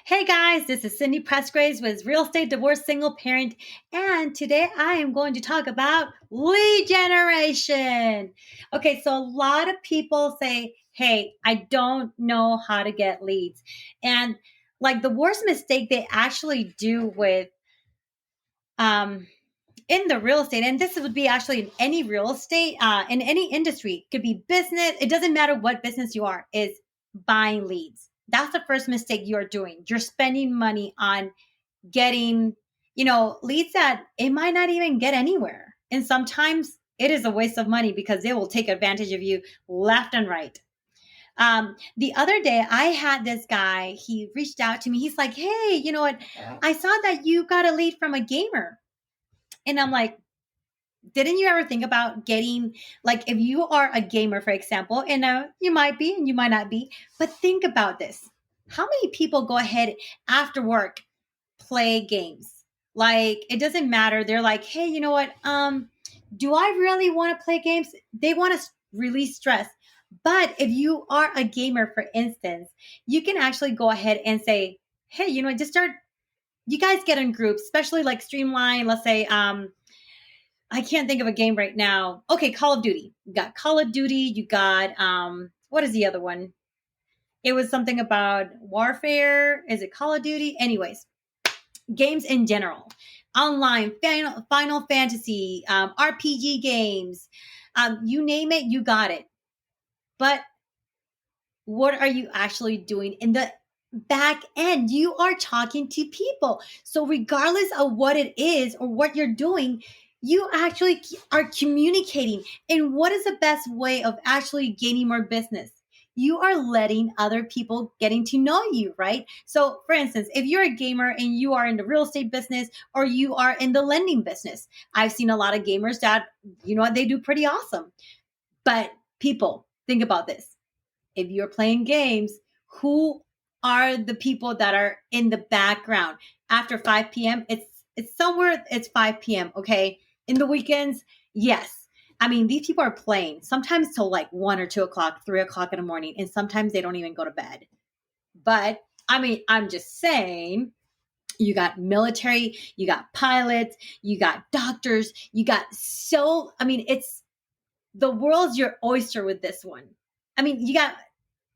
Hey guys, this is Cindy Presgraves with Real Estate Divorce Single Parent, and today I am going to talk about lead generation. Okay, so a lot of people say, hey, I don't know how to get leads. And like the worst mistake they actually do with um in the real estate, and this would be actually in any real estate, in any industry, it could be business, it doesn't matter what business you are, is buying leads. That's the first mistake you're doing. You're spending money on getting, leads that it might not even get anywhere. And sometimes it is a waste of money because they will take advantage of you left and right. The other day, I had this guy, he reached out to me. He's like, hey, you know what? I saw that you got a lead from a gamer. And I'm like, didn't you ever think about getting, like, if you are a gamer, for example, and you might be and you might not be, but think about this. How many people go ahead after work, play games? Like, it doesn't matter. They're like, hey, you know what? Do I really want to play games? They want to release stress. But if you are a gamer, for instance, you can actually go ahead and say, hey, you know what? Just start. You guys get in groups, especially like Streamline. Let's say, I can't think of a game right now. Okay, Call of Duty. You got Call of Duty. You got what is the other one? It was something about warfare. Is it Call of Duty? Anyways, games in general, online, Final Fantasy, RPG games, you name it, you got it. But what are you actually doing in the back end? You are talking to people. So regardless of what it is or what you're doing, you actually are communicating. And what is the best way of actually gaining more business? You are letting other people getting to know you, right? So for instance, if you're a gamer and you are in the real estate business or you are in the lending business, I've seen a lot of gamers that, you know what, they do pretty awesome. But people, think about this. If you're playing games, who are the people that are in the background after 5 p.m.? It's somewhere, it's 5 p.m. Okay. In the weekends, yes. I mean, these people are playing sometimes till like 1 or 2 o'clock, 3 o'clock in the morning, and sometimes they don't even go to bed. But I mean, I'm just saying, you got military, you got pilots, you got doctors, you got it's the world's your oyster with this one. I mean, you got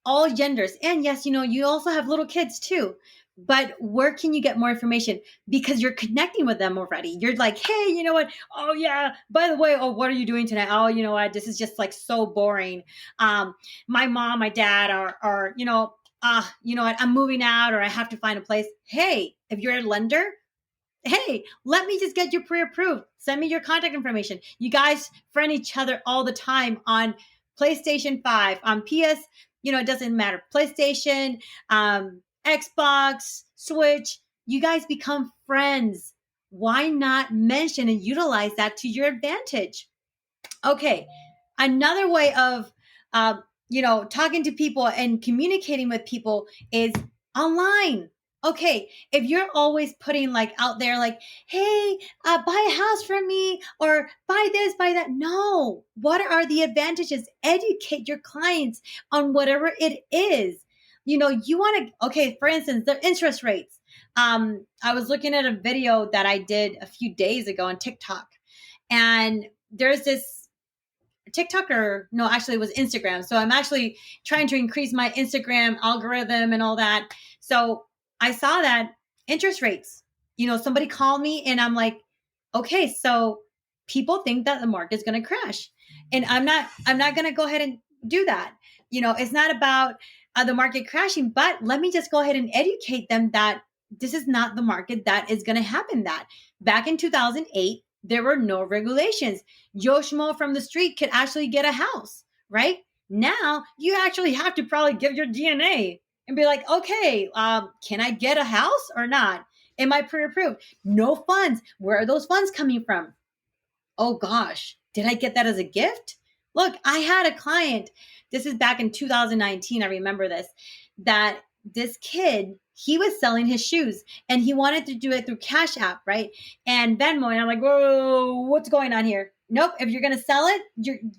all genders. And yes, you also have little kids too. But where can you get more information? Because you're connecting with them already. You're like, hey, you know what? Oh yeah. By the way, oh, what are you doing tonight? Oh, you know what? This is just like so boring. My mom, my dad are, you know what? I'm moving out or I have to find a place. Hey, if you're a lender, hey, let me just get you pre-approved. Send me your contact information. You guys friend each other all the time on PlayStation 5, on PS, it doesn't matter. PlayStation, Xbox, Switch, you guys become friends. Why not mention and utilize that to your advantage? Okay, another way of, talking to people and communicating with people is online. Okay, if you're always putting like out there, like, hey, buy a house from me or buy this, buy that. No, what are the advantages? Educate your clients on whatever it is. You want to, okay, for instance, the interest rates. I was looking at a video that I did a few days ago on TikTok, and there's this TikTok, or no, actually it was Instagram. So I'm actually trying to increase my Instagram algorithm and all that. So I saw that interest rates, somebody called me and I'm like, okay, so people think that the market's going to crash, and I'm not going to go ahead and do that. It's not about the market crashing, but let me just go ahead and educate them that this is not the market that is going to happen. That back in 2008, there were no regulations. Joe Schmo from the street could actually get a house, right? Now you actually have to probably give your DNA and be like, okay, can I get a house or not? Am I pre-approved? No funds. Where are those funds coming from? Oh gosh, did I get that as a gift? Look, I had a client, this is back in 2019, I remember this, that this kid, he was selling his shoes and he wanted to do it through Cash App, right? And Venmo. And I'm like, whoa, what's going on here? Nope. If you're going to sell it,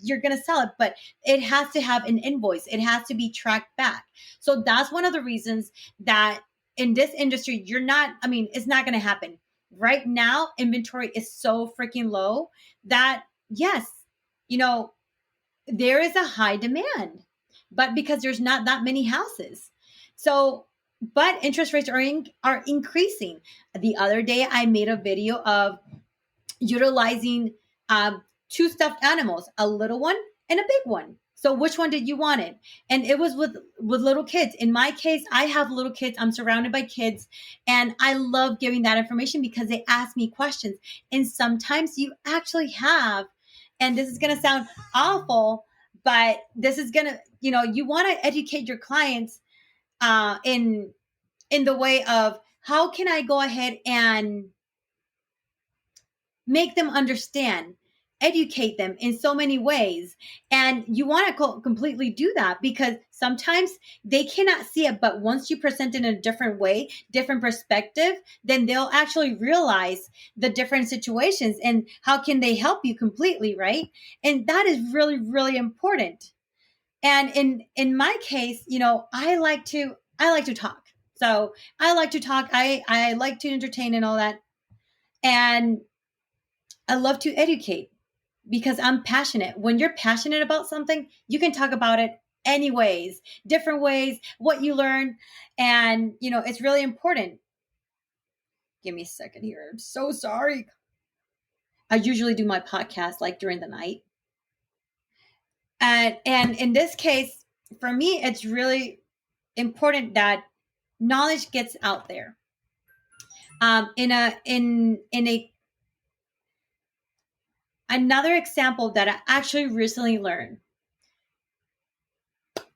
you're going to sell it, but it has to have an invoice. It has to be tracked back. So that's one of the reasons that in this industry, it's not going to happen. Right now, inventory is so freaking low that yes, you know, there is a high demand, but because there's not that many houses. So, but interest rates are increasing. The other day, I made a video of utilizing two stuffed animals, a little one and a big one. So which one did you want it? And it was with little kids. In my case, I have little kids. I'm surrounded by kids, and I love giving that information because they ask me questions. And sometimes you actually have, and this is going to sound awful, but this is going to, you want to educate your clients in the way of how can I go ahead and make them understand, educate them in so many ways. And you want to completely do that because sometimes they cannot see it. But once you present it in a different way, different perspective, then they'll actually realize the different situations and how can they help you completely, right? And that is really, really important. And in my case, I like to talk. So I like to talk. I like to entertain and all that. And I love to educate because I'm passionate. When you're passionate about something, you can talk about it anyways, different ways, what you learn. And, it's really important. Give me a second here. I'm so sorry. I usually do my podcast like during the night. And in this case, for me, it's really important that knowledge gets out there. In a another example that I actually recently learned.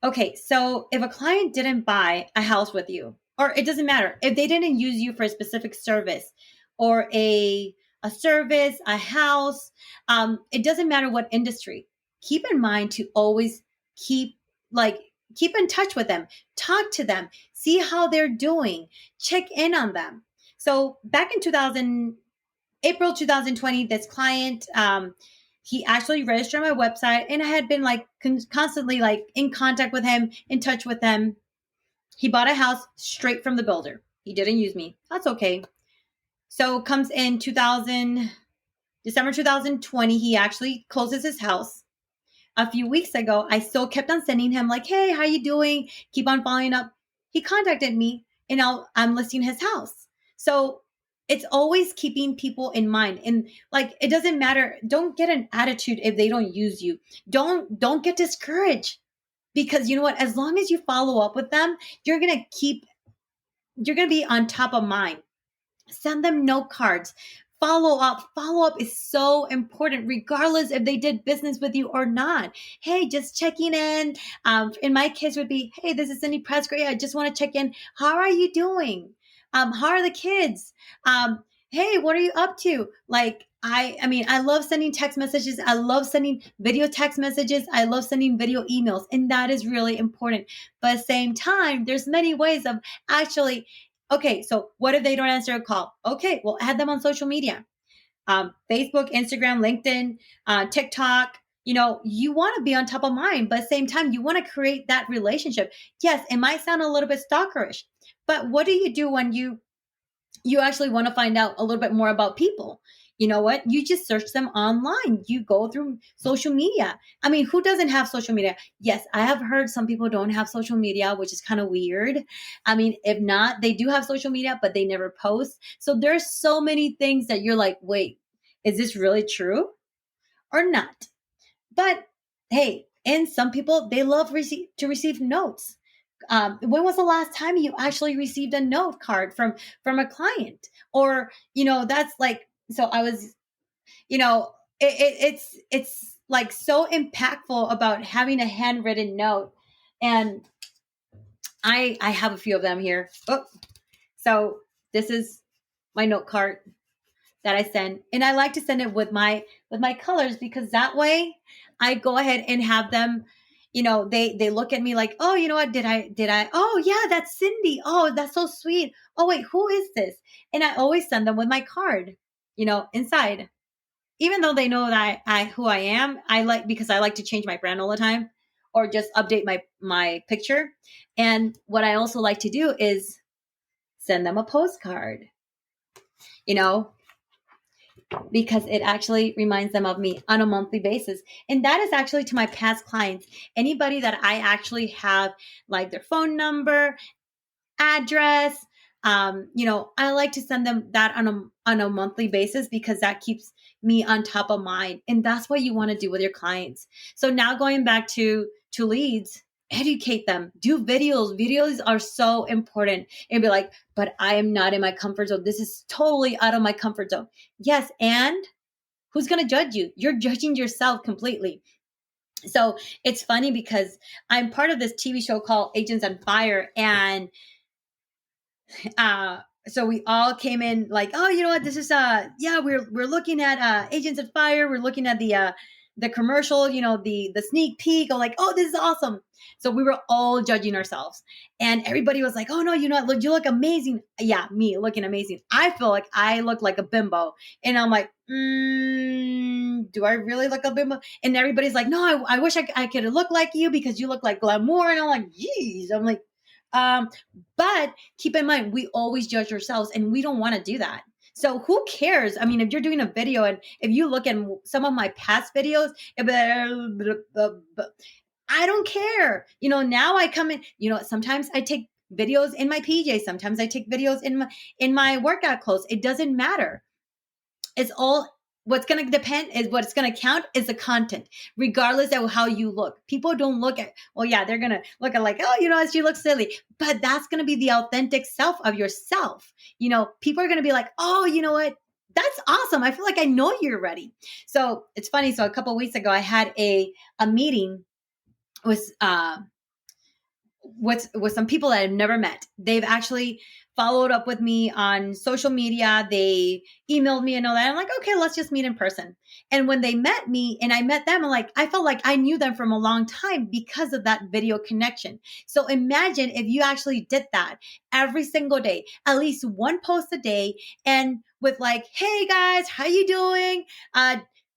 Okay, so if a client didn't buy a house with you, or it doesn't matter, if they didn't use you for a specific service or a service, a house, it doesn't matter what industry. Keep in mind to always keep in touch with them, talk to them, see how they're doing, check in on them. So back in April 2020, this client, he actually registered on my website, and I had been constantly in contact with him, in touch with him. He bought a house straight from the builder. He didn't use me. That's okay. So comes in December 2020, he actually closes his house. A few weeks ago, I still kept on sending him hey, how you doing? Keep on following up. He contacted me, and I'm listing his house. So it's always keeping people in mind. And it doesn't matter. Don't get an attitude if they don't use you. Don't get discouraged, because you know what? As long as you follow up with them, you're going to be on top of mind. Send them note cards. Follow up. Follow up is so important, regardless if they did business with you or not. Hey, just checking in. In my case would be, hey, this is Cindy Presgraves. I just want to check in. How are you doing? How are the kids? Hey, what are you up to? I love sending text messages. I love sending video text messages. I love sending video emails. And that is really important. But at the same time, there's many ways of actually, okay, so what if they don't answer a call? Okay, well, add them on social media. Facebook, Instagram, LinkedIn, TikTok. You want to be on top of mind, but at the same time, you want to create that relationship. Yes, it might sound a little bit stalkerish, but what do you do when you actually want to find out a little bit more about people? You know what? You just search them online. You go through social media. I mean, who doesn't have social media? Yes, I have heard some people don't have social media, which is kind of weird. I mean, if not, they do have social media, but they never post. So there's so many things that you're like, wait, is this really true or not? But hey, and some people, they love to receive notes. When was the last time you actually received a note card from a client? Or, that's so I was, it's so impactful about having a handwritten note. And I have a few of them here. Oh, so this is my note card that I send, and I like to send it with my colors, because that way I go ahead and have them, they look at me like, oh, you know what, did I, oh yeah, that's Cindy. Oh, that's so sweet. Oh wait, who is this? And I always send them with my card, inside. Even though they know that who I am, because I like to change my brand all the time, or just update my picture. And what I also like to do is send them a postcard, you know, because it actually reminds them of me on a monthly basis. And that is actually to my past clients, anybody that I actually have like their phone number, address. I like to send them that on a monthly basis because that keeps me on top of mind. And that's what you want to do with your clients. So now going back to leads, educate them, do videos. Videos are so important. And be like, but I am not in my comfort zone. This is totally out of my comfort zone. Yes, and who's going to judge you? You're judging yourself completely. So it's funny because I'm part of this TV show called Agents on Fire, and so we all came in like, oh, you know what, this is yeah, we're looking at Agents of Fire, we're looking at the commercial, the sneak peek. I'm like, oh, this is awesome. So we were all judging ourselves, and everybody was like, oh no, you look amazing. Yeah, me looking amazing. I feel like I look like a bimbo, and I'm like, do I really look a bimbo? And everybody's like, no, I wish I could look like you because you look like glamour. And I'm like, geez. I'm like, but keep in mind, we always judge ourselves, and we don't want to do that. So who cares? I mean, if you're doing a video, and if you look at some of my past videos, I don't care. Now I come in, sometimes I take videos in my PJs. Sometimes I take videos in my workout clothes. It doesn't matter. It's all, what's going to depend is what's going to count is the content, regardless of how you look. People don't look at, well, yeah, they're going to look at like, oh, she looks silly, but that's going to be the authentic self of yourself. People are going to be like, oh, you know what? That's awesome. I feel like I know you're ready. So it's funny. So a couple of weeks ago, I had a meeting with some people that I've never met. They've actually followed up with me on social media. They emailed me and all that. I'm like, okay, let's just meet in person. And when they met me and I met them, I felt like I knew them from a long time because of that video connection. So imagine if you actually did that every single day, at least one post a day, and with like, hey guys, how you doing?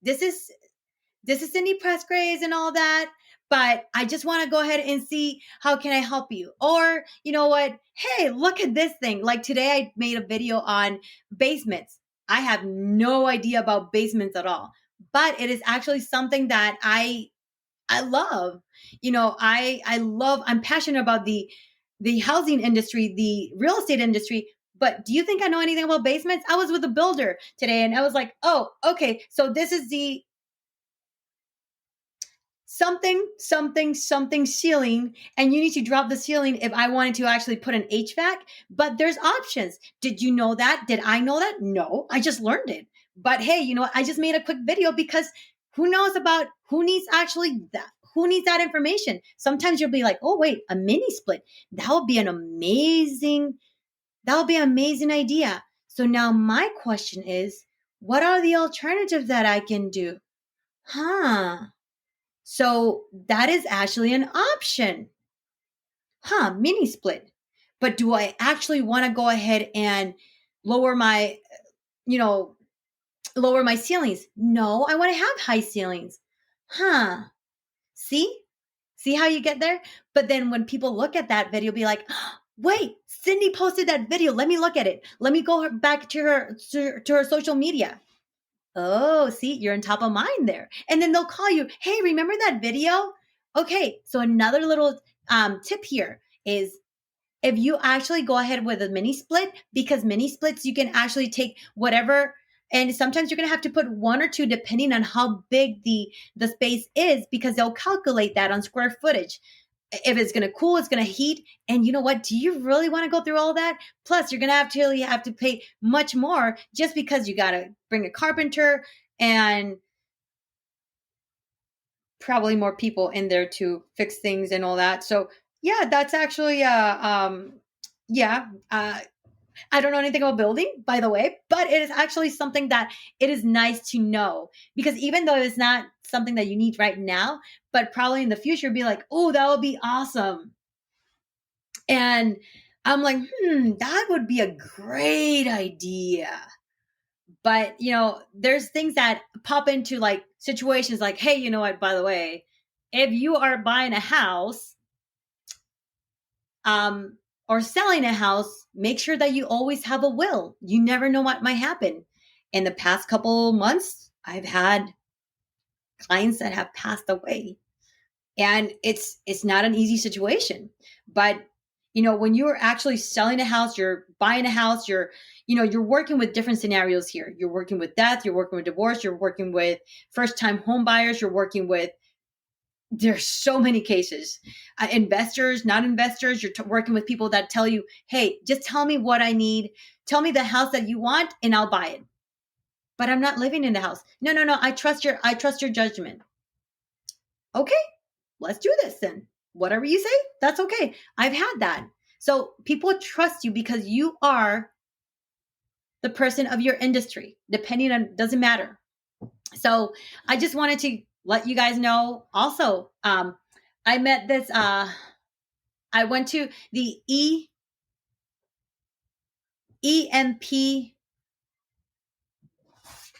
This is Cindy Presgraves and all that. But I just want to go ahead and see how can I help you? Or, you know what? Hey, look at this thing. Like today I made a video on basements. I have no idea about basements at all, but it is actually something that I love. I'm passionate about the housing industry, the real estate industry. But do you think I know anything about basements? I was with a builder today and I was like, oh, okay. So this is the something ceiling, and you need to drop the ceiling if I wanted to actually put an HVAC. But there's options. Did you know that? Did I know that? No, I just learned it. But hey, I just made a quick video because who knows about who needs that information. Sometimes you'll be like, oh wait, a mini split. That would be an amazing idea. So now my question is, what are the alternatives that I can do? So that is actually an option. Mini split. But do I actually want to go ahead and lower my, lower my ceilings? No, I want to have high ceilings. See? See how you get there? But then when people look at that video, be like, wait, Cindy posted that video. Let me look at it. Let me go back to her social media. Oh, see, you're on top of mind there. And then they'll call you, hey, remember that video? Okay, so another little tip here is if you actually go ahead with a mini split, because mini splits, you can actually take whatever, and sometimes you're going to have to put one or two depending on how big the space is, because they'll calculate that on square footage. If it's going to cool, it's going to heat. And you know what? Do you really want to go through all that? Plus, you're going to have to pay much more just because you got to bring a carpenter and probably more people in there to fix things and all that. So yeah, that's actually, I don't know anything about building, by the way, but it is actually something that it is nice to know, because even though it's not something that you need right now, but probably in the future, be like, oh, that would be awesome. And I'm like, that would be a great idea. But, there's things that pop into like situations like, hey, you know what, by the way, if you are buying a house, or selling a house, make sure that you always have a will. You never know what might happen. In the past couple months, I've had clients that have passed away, and it's not an easy situation. But when you're actually selling a house, you're buying a house, you're working with different scenarios here. You're working with death, you're working with divorce, you're working with first time home buyers, you're working with, there's so many cases, investors, not investors. You're working with people that tell you, hey, just tell me what I need, tell me the house that you want and I'll buy it, but I'm not living in the house. No, I trust your judgment. Okay, let's do this then. Whatever you say, that's okay. I've had that. So people trust you because you are the person of your industry, depending on, doesn't matter. So I just wanted to let you guys know also, I met this, I went to the EMP.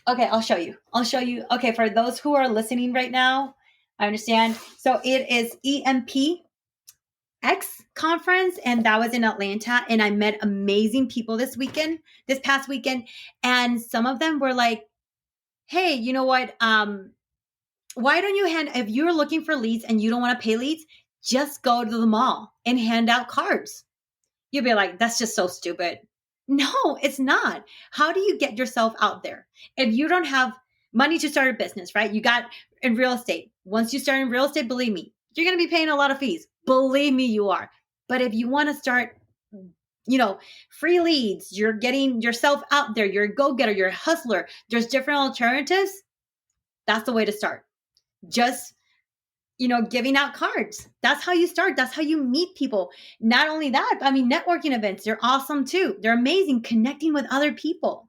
Okay, I'll show you. Okay, for those who are listening right now, I understand. So it is EMP X conference, and that was in Atlanta. And I met amazing people this past weekend. And some of them were like, hey, you know what? Why don't you if you're looking for leads and you don't want to pay leads, just go to the mall and hand out cards. You'll be like, that's just so stupid. No, it's not. How do you get yourself out there? If you don't have money to start a business, right? You got in real estate. Once you start in real estate, believe me, you're going to be paying a lot of fees. Believe me, you are. But if you want to start, free leads, you're getting yourself out there, you're a go-getter, you're a hustler, there's different alternatives. That's the way to start. Just giving out cards. That's how you start. That's how you meet people. Not only that, networking events, they're awesome too. They're amazing, connecting with other people.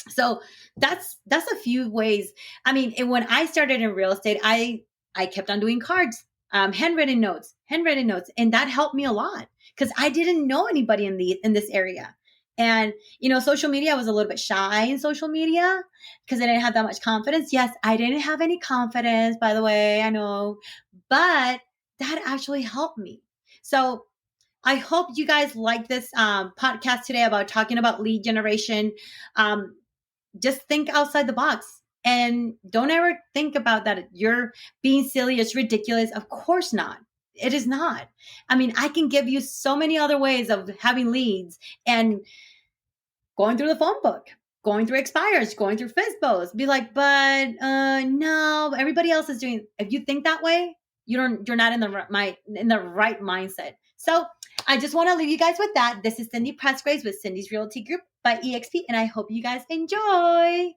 So that's a few ways. And when I started in real estate, I kept on doing cards, handwritten notes, and that helped me a lot because I didn't know anybody in this area. And social media, I was a little bit shy in social media because I didn't have that much confidence. Yes, I didn't have any confidence, by the way, I know, but that actually helped me. So I hope you guys like this podcast today about talking about lead generation. Just think outside the box and don't ever think about that you're being silly, it's ridiculous. Of course not. It is not. I can give you so many other ways of having leads and going through the phone book, going through expires, going through FISBOs. Be like, but no, everybody else is doing. If you think that way, you're not in the right mindset. So I just want to leave you guys with that. This is Cindy Presgraves with Cindy's Realty Group by EXP, and I hope you guys enjoy.